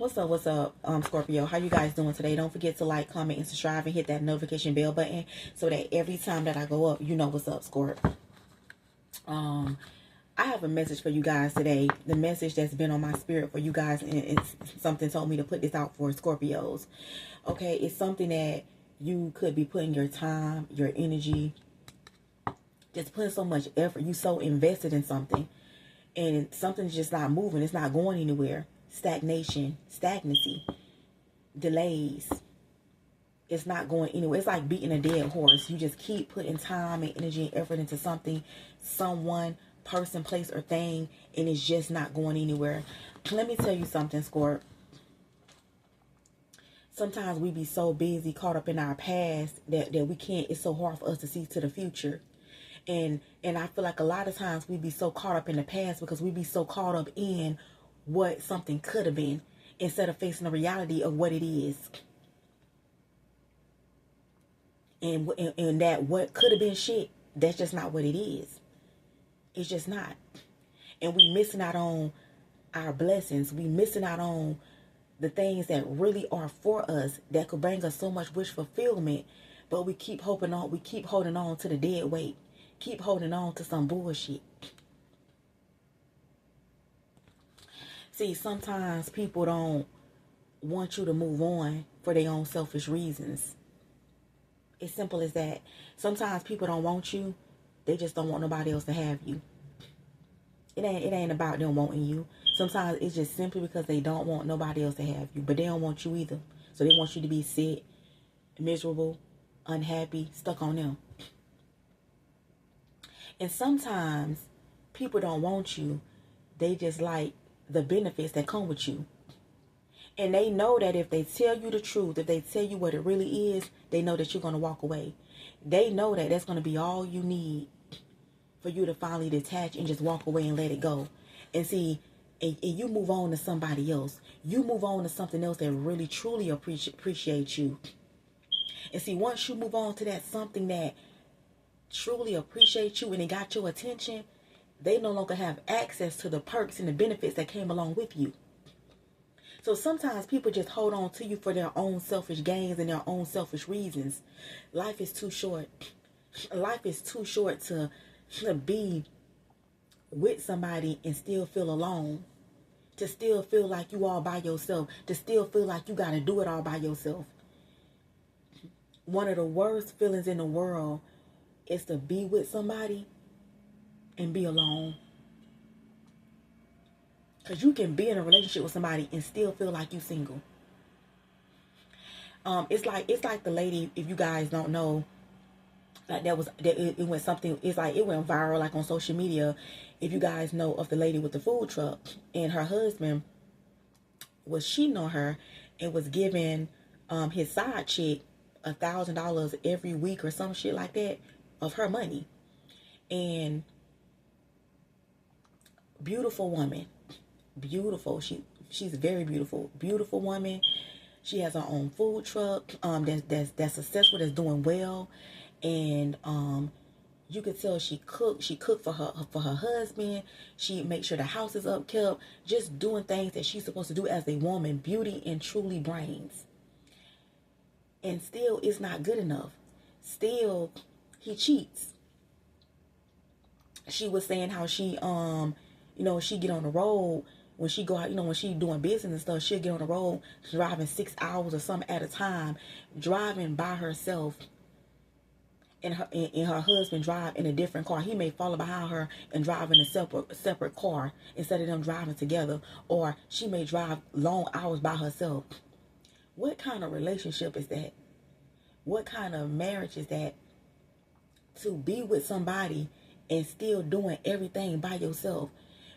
What's up, Scorpio? How you guys doing today? Don't forget to like, comment, and subscribe, and hit that notification bell button so that every time that I go up, you know what's up, Scorp. I have a message for you guys today. The message that's been on my spirit for you guys, and it's something told me to put this out for Scorpios. Okay, it's something that you could be putting your time, your energy, just putting so much effort. You so invested in something, and something's just not moving. It's not going anywhere. Stagnation, stagnancy, delays. It's not going anywhere. It's like beating a dead horse. You just keep putting time and energy and effort into something, someone, person, place, or thing, and it's just not going anywhere. Let me tell you something, Scorp. Sometimes we be so busy, caught up in our past, that we can't, it's so hard for us to see to the future. And I feel like a lot of times we be so caught up in the past because we be so caught up in what something could have been instead of facing the reality of what it is. And that what could have been shit, that's just not what it is. It's just not. And we missing out on our blessings. We missing out on the things that really are for us, that could bring us so much wish fulfillment. But we keep hoping on, we keep holding on to the dead weight. Keep holding on to some bullshit. See, sometimes people don't want you to move on for their own selfish reasons. It's simple as that. Sometimes people don't want you. They just don't want nobody else to have you. It ain't about them wanting you. Sometimes it's just simply because they don't want nobody else to have you. But they don't want you either. So they want you to be sick, miserable, unhappy, stuck on them. And sometimes people don't want you. They just like the benefits that come with you. And they know that if they tell you the truth, if they tell you what it really is, they know that you're going to walk away. They know that that's going to be all you need for you to finally detach and just walk away and let it go. And see, and you move on to somebody else. You move on to something else that really, truly appreciates you. And see, once you move on to that something that truly appreciates you and it got your attention, they no longer have access to the perks and the benefits that came along with you. So sometimes people just hold on to you for their own selfish gains and their own selfish reasons. Life is too short. Life is too short to be with somebody and still feel alone. To still feel like you all by yourself. To still feel like you got to do it all by yourself. One of the worst feelings in the world is to be with somebody and be alone. Because you can be in a relationship with somebody and still feel like you single. It's like the lady, if you guys don't know, like it went something, it's like it went viral like on social media. If you guys know of the lady with the food truck, and her husband was cheating on her and was giving his side chick $1,000 every week or some shit like that of her money. And beautiful woman. Beautiful. She's very beautiful woman. She has her own food truck that's successful, that's doing well. And you could tell she cooked for her husband. She makes sure the house is upkept, just doing things that she's supposed to do as a woman. Beauty and truly brings. And still it's not good enough. Still he cheats. She was saying how she she get on the road when she go out, when she doing business and stuff, she'll get on the road driving 6 hours or something at a time, driving by herself, and her husband drive in a different car. He may follow behind her and drive in a separate car instead of them driving together, or she may drive long hours by herself. What kind of relationship is that? What kind of marriage is that? To be with somebody and still doing everything by yourself.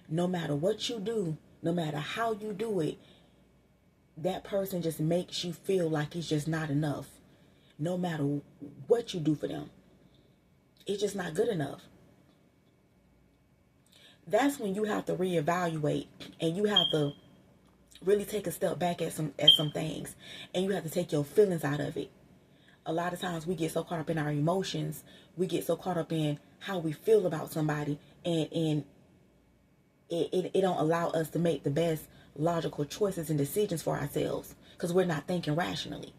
No matter what you do, no matter how you do it, that person just makes you feel like it's just not enough. No matter what you do for them, it's just not good enough. That's when you have to reevaluate, and you have to really take a step back at some things, and you have to take your feelings out of it. A lot of times we get so caught up in our emotions, we get so caught up in how we feel about somebody, and it don't allow us to make the best logical choices and decisions for ourselves because we're not thinking rationally.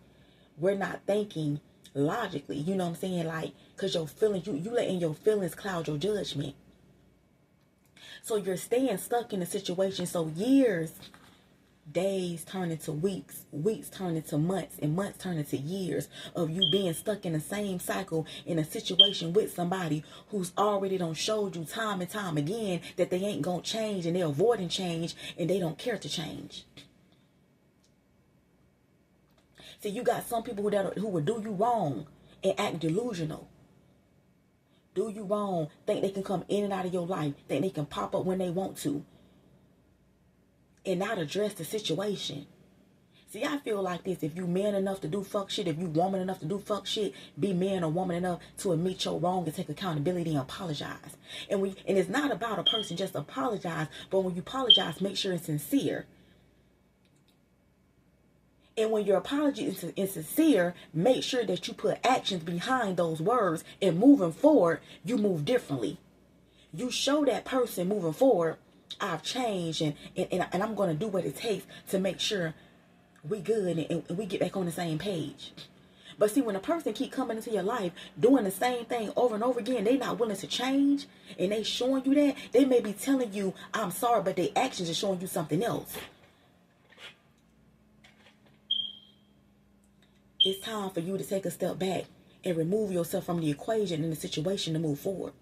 We're not thinking logically. You know what I'm saying? Like, because your feelings, you letting your feelings cloud your judgment. So you're staying stuck in a situation. So years, days turn into weeks, weeks turn into months, and months turn into years of you being stuck in the same cycle in a situation with somebody who's already done showed you time and time again that they ain't gonna change, and they're avoiding change, and they don't care to change. See, you got some people who will do you wrong and act delusional. Do you wrong, think they can come in and out of your life, think they can pop up when they want to, and not address the situation. See, I feel like this. If you man enough to do fuck shit, if you woman enough to do fuck shit, be man or woman enough to admit your wrong and take accountability and apologize. And it's not about a person just apologize, but when you apologize, make sure it's sincere. And when your apology is sincere, make sure that you put actions behind those words, and moving forward, you move differently. You show that person moving forward, I've changed, and I'm going to do what it takes to make sure we good and we get back on the same page. But see, when a person keep coming into your life doing the same thing over and over again, they not willing to change, and they showing you that, they may be telling you, I'm sorry, but their actions are showing you something else. It's time for you to take a step back and remove yourself from the equation in the situation to move forward.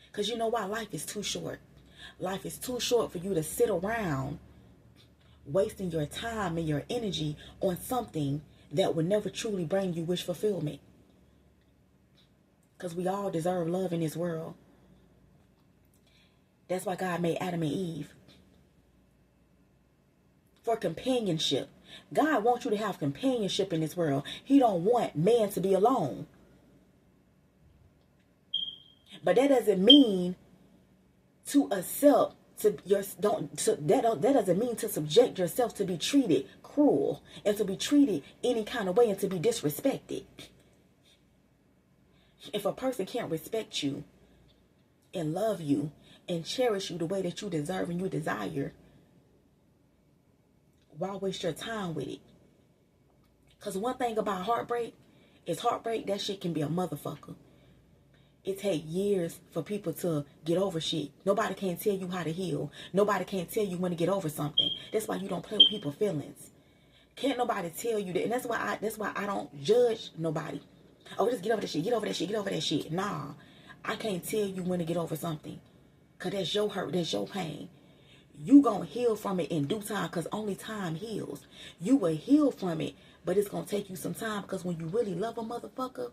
Because you know why? Life is too short. Life is too short for you to sit around wasting your time and your energy on something that will never truly bring you wish fulfillment. Because we all deserve love in this world. That's why God made Adam and Eve. For companionship. God wants you to have companionship in this world. He don't want man to be alone. But that doesn't mean to accept that doesn't mean to subject yourself to be treated cruel and to be treated any kind of way and to be disrespected. If a person can't respect you and love you and cherish you the way that you deserve and you desire, why waste your time with it? Because one thing about heartbreak is that shit can be a motherfucker. It takes years for people to get over shit. Nobody can tell you how to heal. Nobody can tell you when to get over something. That's why you don't play with people's feelings. Can't nobody tell you that. And that's why I don't judge nobody. Oh, just get over that shit. Get over that shit. Get over that shit. Nah. I can't tell you when to get over something. Because that's your hurt. That's your pain. You gonna heal from it in due time, because only time heals. You will heal from it, but it's gonna take you some time, because when you really love a motherfucker,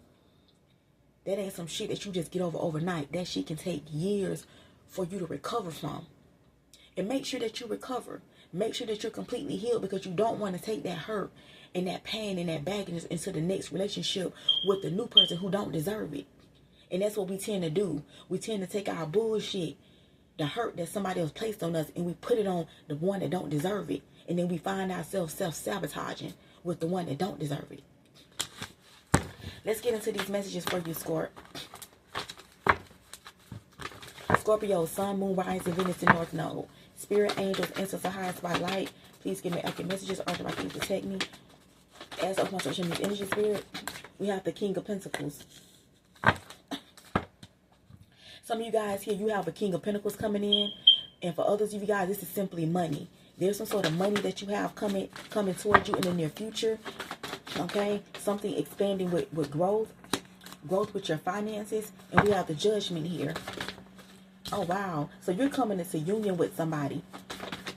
that ain't some shit that you just get over overnight. That shit can take years for you to recover from. And make sure that you recover. Make sure that you're completely healed, because you don't want to take that hurt and that pain and that baggage into the next relationship with the new person who don't deserve it. And that's what we tend to do. We tend to take our bullshit, the hurt that somebody else placed on us, and we put it on the one that don't deserve it. And then we find ourselves self-sabotaging with the one that don't deserve it. Let's get into these messages for you, Scorp. Scorpio, Sun, Moon, Rising, Venus, and North Node. Spirit, angels, ancestors, highest by light. Please give me accurate messages. Arthur, please protect me. As of my social media energy, Spirit, we have the King of Pentacles. Some of you guys here, you have a King of Pentacles coming in. And for others of you guys, this is simply money. There's some sort of money that you have coming towards you in the near future. Okay? Something expanding with growth. Growth with your finances. And we have the Judgment here. Oh, wow. So you're coming into union with somebody.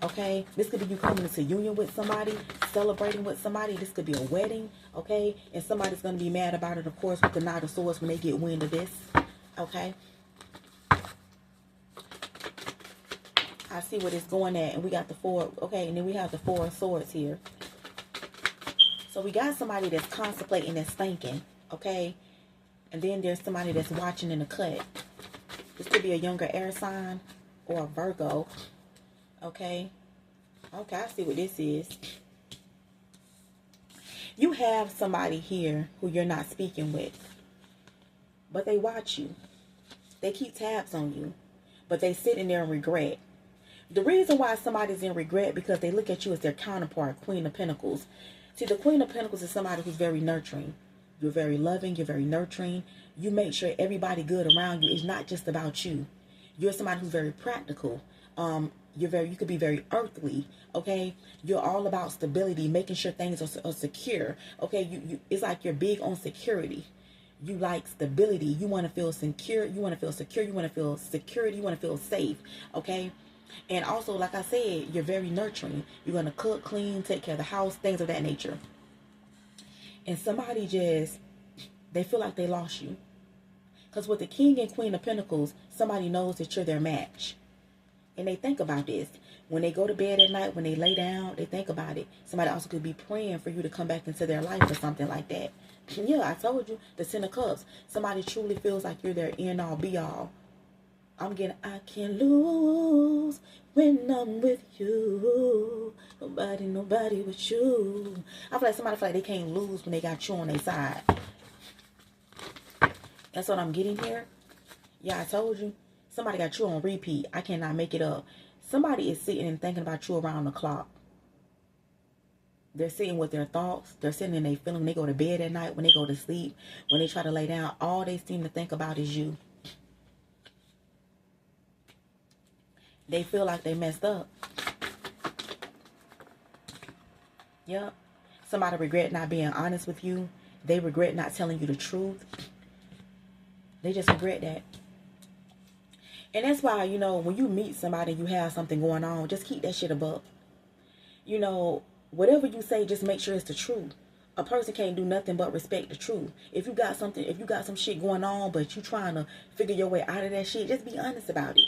Okay? This could be you coming into union with somebody. Celebrating with somebody. This could be a wedding. Okay? And somebody's going to be mad about it, of course, with the Knight of Swords when they get wind of this. Okay? I see where it's going at. And we got the Four. Okay, and then we have the Four of Swords here. So we got somebody that's contemplating, that's thinking. Okay? And then there's somebody that's watching in the cut. This could be a younger air sign or a Virgo. Okay? Okay, I see what this is. You have somebody here who you're not speaking with. But they watch you. They keep tabs on you. But they sit in there and regret. The reason why somebody's in regret because they look at you as their counterpart, Queen of Pentacles. See, the Queen of Pentacles is somebody who's very nurturing. You're very loving. You're very nurturing. You make sure everybody good around you. It's not just about you. You're somebody who's very practical. You could be very earthly. Okay, you're all about stability, making sure things are secure. Okay, it's like you're big on security. You like stability. You want to feel secure. You want to feel secure. You want to feel security. You want to feel safe. Okay. And also, like I said, you're very nurturing. You're going to cook, clean, take care of the house, things of that nature. And somebody they feel like they lost you. Because with the King and Queen of Pentacles, somebody knows that you're their match. And they think about this. When they go to bed at night, when they lay down, they think about it. Somebody also could be praying for you to come back into their life or something like that. Yeah, I told you, the Ten of Cups. Somebody truly feels like you're their end all, be all. I can't lose when I'm with you. Nobody but you. I feel like somebody feel like they can't lose when they got you on their side. That's what I'm getting here. Yeah, I told you. Somebody got you on repeat. I cannot make it up. Somebody is sitting and thinking about you around the clock. They're sitting with their thoughts. They're sitting in their feeling. When they go to bed at night, when they go to sleep, when they try to lay down, all they seem to think about is you. They feel like they messed up. Yep. Somebody regret not being honest with you. They regret not telling you the truth. They just regret that. And that's why, when you meet somebody and you have something going on, just keep that shit above. Whatever you say, just make sure it's the truth. A person can't do nothing but respect the truth. If you got some shit going on, but you trying to figure your way out of that shit, just be honest about it.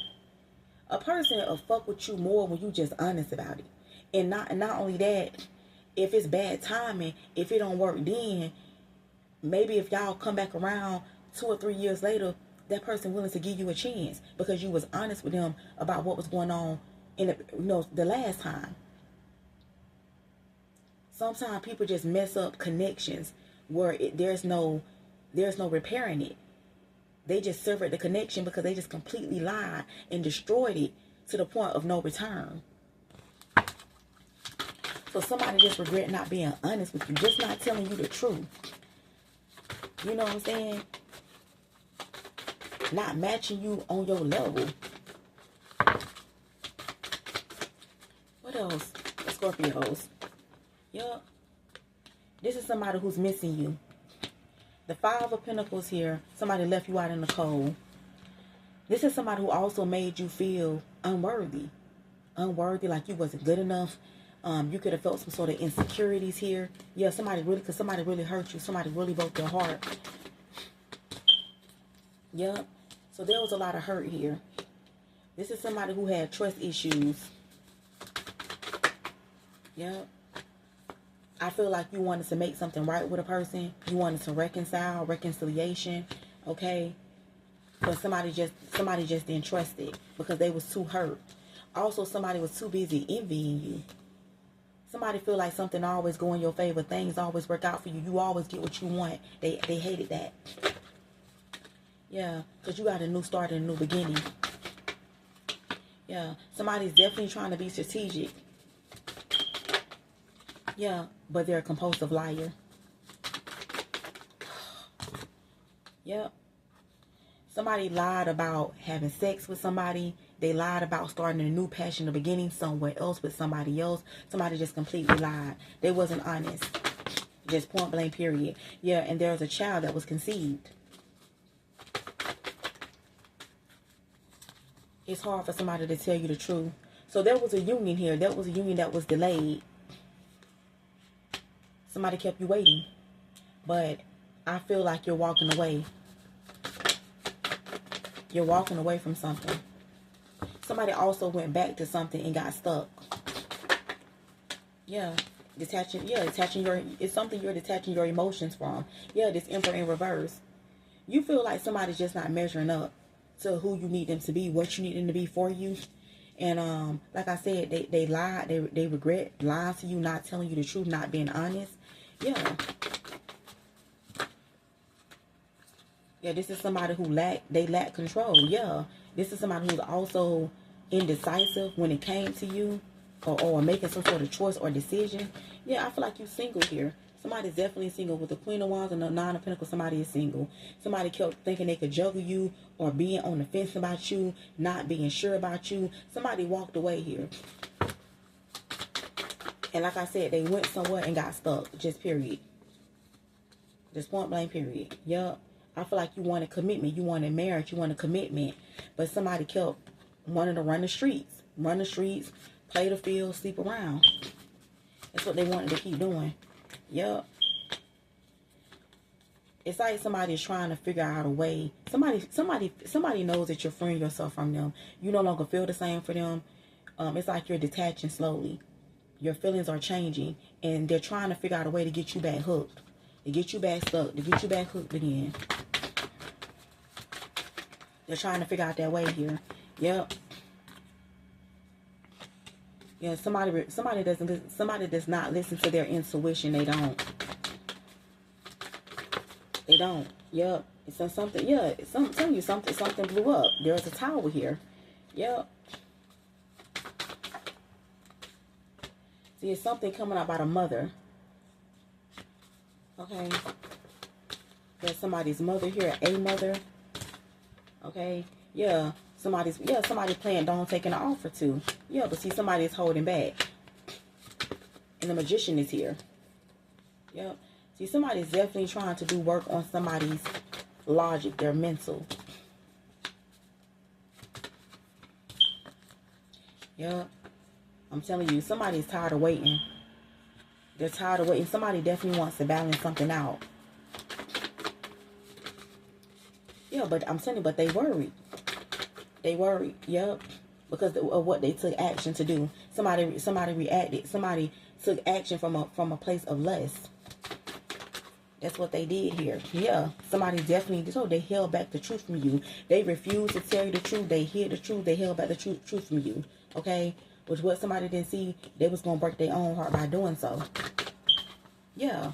A person will fuck with you more when you just honest about it. And not only that, if it's bad timing, if it don't work then, maybe if y'all come back around 2 or 3 years later, that person willing to give you a chance because you was honest with them about what was going on in the last time. Sometimes people just mess up connections where there's no repairing it. They just severed the connection because they just completely lied and destroyed it to the point of no return. So somebody just regret not being honest with you, just not telling you the truth. You know what I'm saying? Not matching you on your level. What else? The Scorpios. Yup. This is somebody who's missing you. The Five of Pentacles here. Somebody left you out in the cold. This is somebody who also made you feel unworthy. Unworthy, like you wasn't good enough. You could have felt some sort of insecurities here. Yeah, somebody really hurt you. Somebody really broke your heart. Yep. So there was a lot of hurt here. This is somebody who had trust issues. Yep. I feel like you wanted to make something right with a person. You wanted to reconciliation. Okay. But somebody just didn't trust it because they was too hurt. Also, somebody was too busy envying you. Somebody feel like something always go in your favor. Things always work out for you. You always get what you want. They hated that. Yeah, because you got a new start and a new beginning. Yeah, somebody's definitely trying to be strategic. Yeah, but they're a compulsive liar. Yep. Somebody lied about having sex with somebody. They lied about starting a new passion or beginning somewhere else with somebody else. Somebody just completely lied. They wasn't honest. Just point blank period. Yeah, and there was a child that was conceived. It's hard for somebody to tell you the truth. So there was a union here. There was a union that was delayed. Somebody kept you waiting. But I feel like you're walking away. You're walking away from something. Somebody also went back to something and got stuck. Yeah. Detaching it's something you're detaching your emotions from. Yeah, this Emperor in reverse. You feel like somebody's just not measuring up to who you need them to be, what you need them to be for you. And like I said, they lied, they regret lying to you, not telling you the truth, not being honest. Yeah. Yeah, this is somebody who lack control. Yeah. This is somebody who's also indecisive when it came to you, or making some sort of choice or decision. Yeah, I feel like you're single here. Somebody's definitely single. With the Queen of Wands and the Nine of Pentacles, somebody is single. Somebody kept thinking they could juggle you, or being on the fence about you, not being sure about you. Somebody walked away here. And like I said, they went somewhere and got stuck. Just period. Just point blank period. Yup. I feel like you wanted commitment. You wanted marriage. You wanted commitment. But somebody kept wanting to run the streets. Run the streets, play the field, sleep around. That's what they wanted to keep doing. Yup. It's like somebody is trying to figure out a way. Somebody knows that you're freeing yourself from them. You no longer feel the same for them. It's like you're detaching slowly. Your feelings are changing, and they're trying to figure out a way to get you back hooked, to get you back stuck, to get you back hooked again. They're trying to figure out that way here. Yep. Yeah, somebody does not listen to their intuition. They don't. They don't. Yep. It's something. Yeah. I'm telling you, something blew up. There's a tower here. Yep. See, it's something coming out about a mother. Okay. There's somebody's mother here, a mother. Okay. Yeah. Somebody playing don't take an offer to. Yeah, but see, somebody's holding back. And the Magician is here. Yep. See, somebody's definitely trying to do work on somebody's logic, their mental. Yep. I'm telling you, somebody's tired of waiting. They're tired of waiting. Somebody definitely wants to balance something out. Yeah, but I'm telling you, but they worried. They worried, yep. Because of what they took action to do. Somebody reacted. Somebody took action from a place of less. That's what they did here. Yeah. Somebody definitely, so they held back the truth from you. They refused to tell you the truth. They hid the truth. They held back the truth from you. Okay? Which what somebody didn't see, they was going to break their own heart by doing so. Yeah.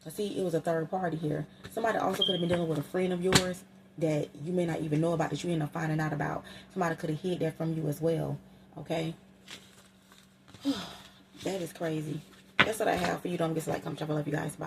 See, it was a third party here. Somebody also could have been dealing with a friend of yours that you may not even know about, that you end up finding out about. Somebody could have hid that from you as well. Okay? That is crazy. That's what I have for you. Don't get like, come, I love you guys. Bye.